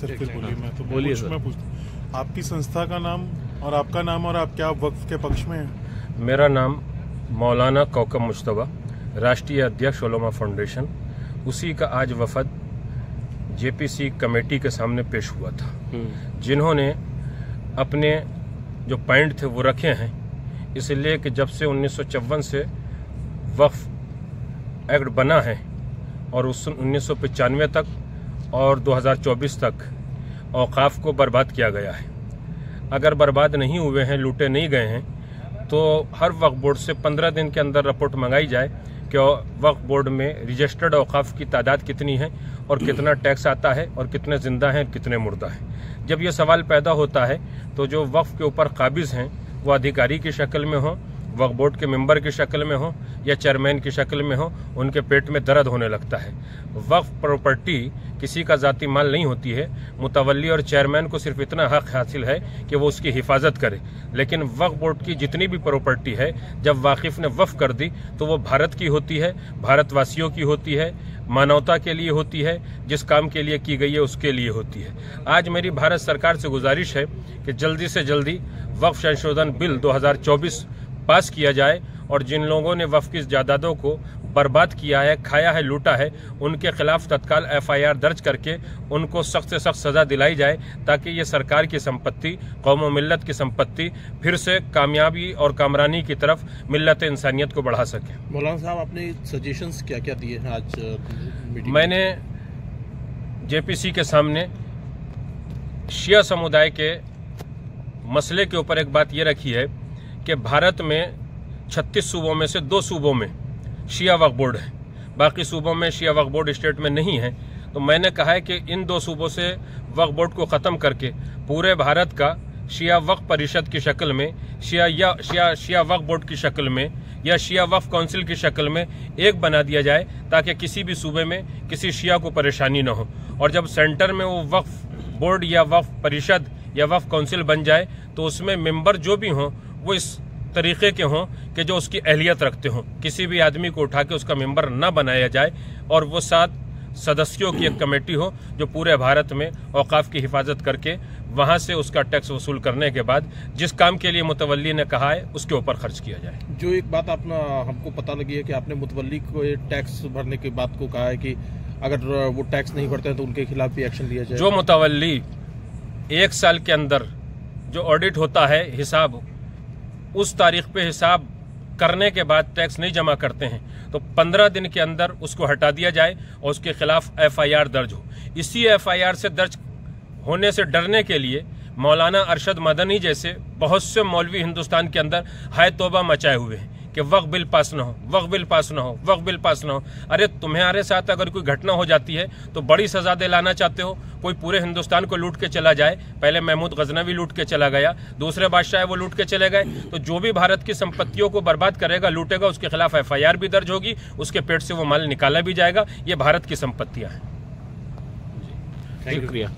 Sir फिर बोलिए। मैं तो बोलिए सर। मैं पूछता आपकी संस्था का नाम और आपका नाम और आप क्या वक्फ के पक्ष में हैं? मेरा नाम मौलाना कौकब मुश्तबा, राष्ट्रीय अध्यक्ष उलमा फाउंडेशन, उसी का आज वफद जेपीसी कमेटी के सामने पेश हुआ था, जिन्होंने अपने जो पॉइंट थे वो रखे हैं। इसलिए कि जब से 1954 से वक्फ एक्ट बना है और उस 1995 तक और 2024 तक औकाफ को बर्बाद किया गया है। अगर बर्बाद नहीं हुए हैं, लूटे नहीं गए हैं, तो हर वक्फ बोर्ड से 15 दिन के अंदर रिपोर्ट मंगाई जाए कि वक्फ बोर्ड में रजिस्टर्ड औकाफ की तादाद कितनी है और कितना टैक्स आता है और कितने जिंदा हैं कितने मुर्दा हैं। जब ये सवाल पैदा होता है तो जो वक्फ के ऊपर काबिज हैं वो अधिकारी की शक्ल में हो, वक्फ बोर्ड के मेंबर की शक्ल में हो या चेयरमैन की शक्ल में हो, उनके पेट में दर्द होने लगता है। वक्फ प्रॉपर्टी किसी का जाती माल नहीं होती है। मुतवल्ली और चेयरमैन को सिर्फ इतना हक हासिल है कि वो उसकी हिफाजत करे, लेकिन वक्फ बोर्ड की जितनी भी प्रॉपर्टी है जब वाकिफ ने वक्फ कर दी तो वो भारत की होती है, भारतवासियों की होती है, मानवता के लिए होती है, जिस काम के लिए की गई है उसके लिए होती है। आज मेरी भारत सरकार से गुजारिश है कि जल्दी से जल्दी वक्फ संशोधन बिल 2024 पास किया जाए और जिन लोगों ने वक्फ की जायदादों को बर्बाद किया है, खाया है, लूटा है, उनके खिलाफ तत्काल FIR दर्ज करके उनको सख्त से सख्त सजा दिलाई जाए, ताकि ये सरकार की संपत्ति, कौम व मिल्लत की संपत्ति फिर से कामयाबी और कामरानी की तरफ मिल्लत इंसानियत को बढ़ा सके। मौलाना साहब, आपने सजेशंस क्या क्या दिए हैं आज मीटिंग? मैंने JPC के सामने शिया समुदाय के मसले के ऊपर एक बात ये रखी है कि भारत में 36 सूबों में से 2 सूबों में शिया वक्फ बोर्ड है, बाकी सूबों में शिया वक्फ बोर्ड स्टेट में नहीं है। तो मैंने कहा है कि इन 2 सूबों से वक्फ बोर्ड को ख़त्म करके पूरे भारत का शिया वक्फ परिषद की शक्ल में, शिया वक्फ बोर्ड की शक्ल में या शिया वक्फ काउंसिल की शक्ल में एक बना दिया जाए, ताकि किसी भी सूबे में किसी शिया को परेशानी न हो। और जब सेंटर में वो वक्फ बोर्ड या वक्फ परिषद या वक्फ काउंसिल बन जाए तो उसमें मेंबर जो भी हों वो इस तरीके के हों कि जो उसकी अहलियत रखते हों। किसी भी आदमी को उठा के उसका मेंबर न बनाया जाए और वो 7 सदस्यों की एक कमेटी हो जो पूरे भारत में औकाफ की हिफाजत करके वहां से उसका टैक्स वसूल करने के बाद जिस काम के लिए मुतवल्ली ने कहा है उसके ऊपर खर्च किया जाए। जो एक बात हमको पता लगी है कि आपने मुतवल्ली को टैक्स भरने की बात को कहा है कि अगर वो टैक्स नहीं भरते हैं तो उनके खिलाफ भी एक्शन लिया जाए। जो मुतवल्ली 1 साल के अंदर जो ऑडिट होता है हिसाब, उस तारीख पे हिसाब करने के बाद टैक्स नहीं जमा करते हैं तो 15 दिन के अंदर उसको हटा दिया जाए और उसके खिलाफ FIR दर्ज हो। इसी FIR से दर्ज होने से डरने के लिए मौलाना अरशद मदनी जैसे बहुत से मौलवी हिंदुस्तान के अंदर हाय तौबा मचाए हुए हैं कि वक्फ बिल पास न हो, वक्फ बिल पास न हो, वक्फ बिल पास न हो। अरे तुम्हारे साथ अगर कोई घटना हो जाती है तो बड़ी सजा दिलाना चाहते हो। कोई पूरे हिंदुस्तान को लूट के चला जाए, पहले महमूद गजनवी लूट के चला गया, दूसरे बादशाह है वो लूट के चले गए, तो जो भी भारत की संपत्तियों को बर्बाद करेगा, लूटेगा, उसके खिलाफ FIR भी दर्ज होगी, उसके पेट से वो माल निकाला भी जाएगा। ये भारत की संपत्तियां हैं। शुक्रिया।